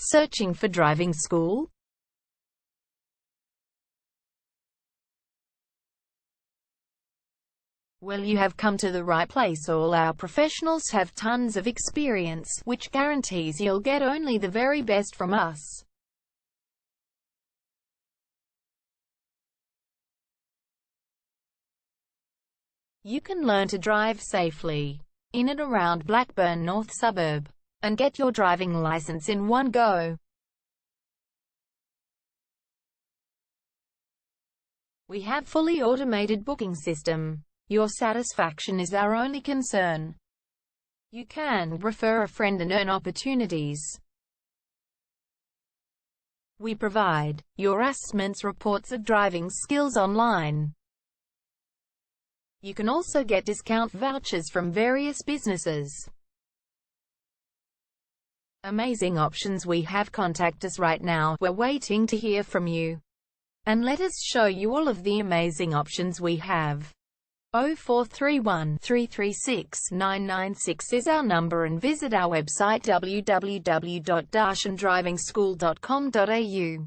Searching for driving school? Well, you have come to the right place. All our professionals have tons of experience, which guarantees you'll get only the very best from us. You can learn to drive safely in and around Blackburn North suburb, and get your driving license in one go. We have fully automated booking system. Your satisfaction is our only concern. You can refer a friend and earn opportunities. We provide your assessments reports of driving skills online. You can also get discount vouchers from various businesses. Amazing options we have. Contact us right now. We're waiting to hear from you. And let us show you all of the amazing options we have. 0431 336 996 is our number, and visit our website www.darshandrivingschool.com.au.